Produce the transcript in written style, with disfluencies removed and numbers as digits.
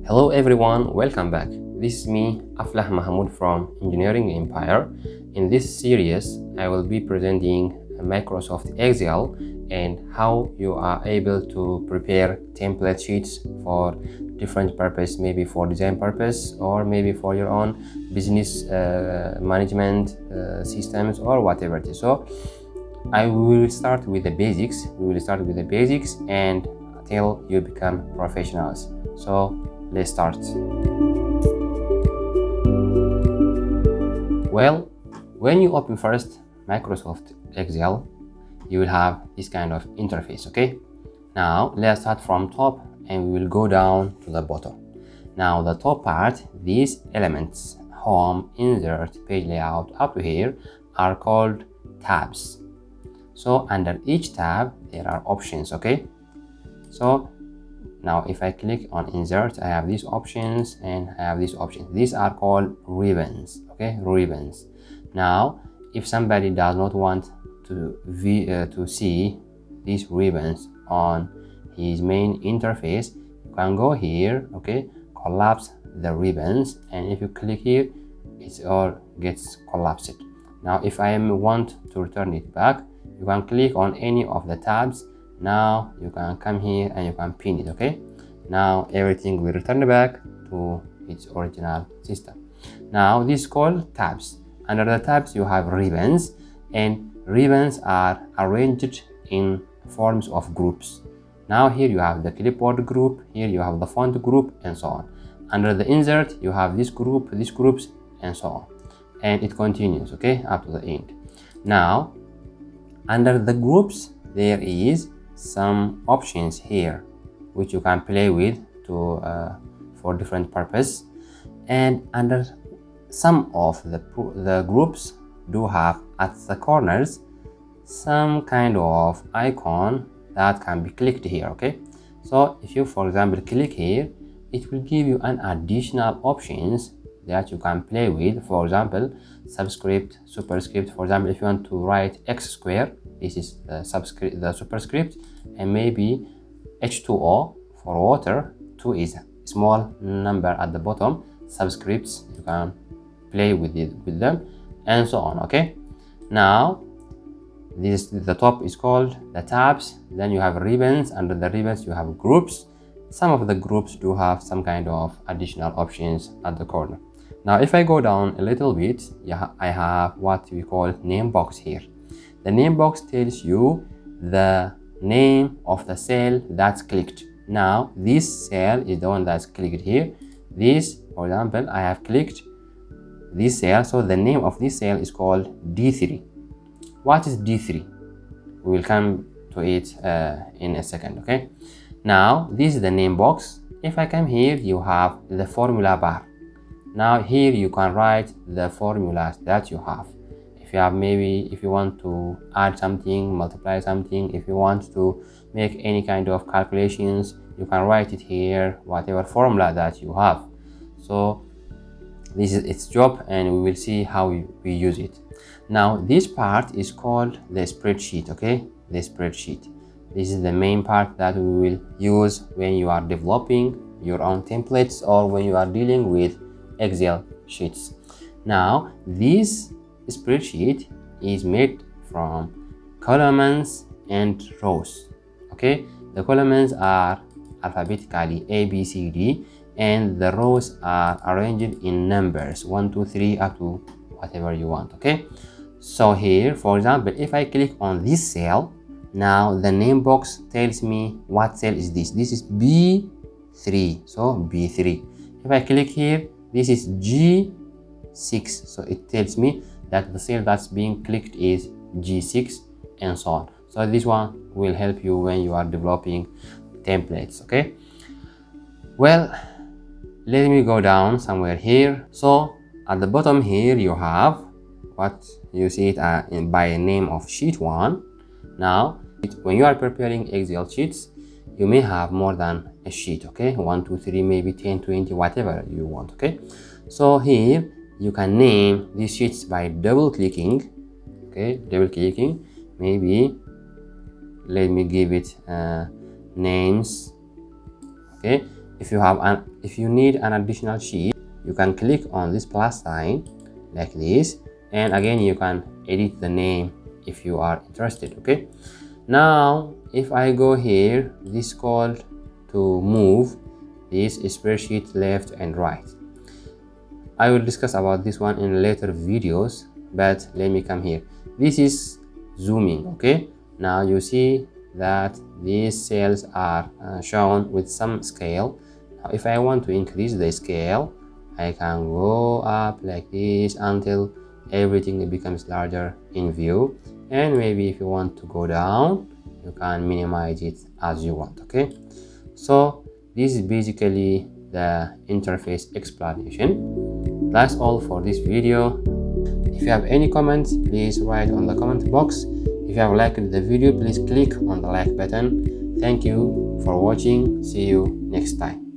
Hello everyone, welcome back. This is me, Aflah Mahmoud from Engineering Empire. In this series, I will be presenting Microsoft Excel and how you are able to prepare template sheets for different purpose, maybe for design purpose or maybe for your own business management systems or whatever it is. So I will start with the basics. We will start with the basics and until you become professionals. So let's start. Well, when you open first Microsoft Excel, you will have this kind of interface, okay? Now let's start from top and we will go down to the bottom. Now the top part, these elements, home, insert, page layout, up to here, are called tabs. So under each tab, there are options, okay? So now if I click on insert, I have these options and I have these options. These are called ribbons, okay? Ribbons. Now, if somebody does not want to see these ribbons on his main interface, you can go here, okay? Collapse the ribbons, and if you click here, it all gets collapsed. Now, if I want to return it back, you can click on any of the tabs. Now you can come here and you can pin it, okay? Now everything will return back to its original system. Now this is called tabs. Under the tabs you have ribbons, and ribbons are arranged in forms of groups. Now here you have the clipboard group, here you have the font group, and so on. Under the insert you have this group, these groups, and so on, and it continues, okay, up to the end. Now under the groups there is some options here which you can play with to for different purpose, and under some of the groups do have at the corners some kind of icon that can be clicked here, okay? So if you, for example, click here, it will give you an additional options that you can play with. For example, subscript, superscript. For example, if you want to write x square, this is the superscript, and maybe H2O for water. 2 is a small number at the bottom. Subscripts, you can play with them, and so on, okay? Now the top is called the tabs. Then you have ribbons. Under the ribbons you have groups. Some of the groups do have some kind of additional options at the corner. Now if I go down a little bit, I have what we call name box here. The name box tells you the name of the cell that's clicked. Now this cell is the one that's clicked here. This, for example, I have clicked this cell, so the name of this cell is called D3. What is D3? We will come to it in a second, okay? Now this is the name box. If I come here, you have the formula bar. Now here you can write the formulas that you have. If you have, maybe if you want to add something, multiply something, if you want to make any kind of calculations, you can write it here, whatever formula that you have. So this is its job, and we will see how we use it. Now this part is called the spreadsheet, okay? The spreadsheet. This is the main part that we will use when you are developing your own templates or when you are dealing with Excel sheets. Now this spreadsheet is made from columns and rows, okay? The columns are alphabetically A, B, C, D, and the rows are arranged in numbers 1, 2, 3 up to whatever you want, okay? So here, for example, if I click on this cell, now the name box tells me what cell is this. This is B3, so B3. If I click here, this is G6, so it tells me that the cell that's being clicked is G6, and so on. So this one will help you when you are developing templates, okay? Well, let me go down somewhere here. So at the bottom here you have what you see it by a name of sheet 1. Now when you are preparing Excel sheets, you may have more than a sheet, okay? 1, 2, 3, maybe 10, 20, whatever you want, okay? So here you can name these sheets by double clicking, okay? Double clicking. Maybe let me give it names, okay? if you need an additional sheet, you can click on this plus sign like this, and again you can edit the name if you are interested. Okay, now if I go here, this is called to move this spreadsheet left and right. I will discuss about this one in later videos, but let me come here. This is zooming. Okay, now you see that these cells are shown with some scale. Now if I want to increase the scale, I can go up like this until everything becomes larger in view, and maybe if you want to go down, you can minimize it as you want. Okay, so this is basically the interface explanation. That's all for this video. If you have any comments, please write on the comment box. If you have liked the video, please click on the like button. Thank you for watching. See you next time.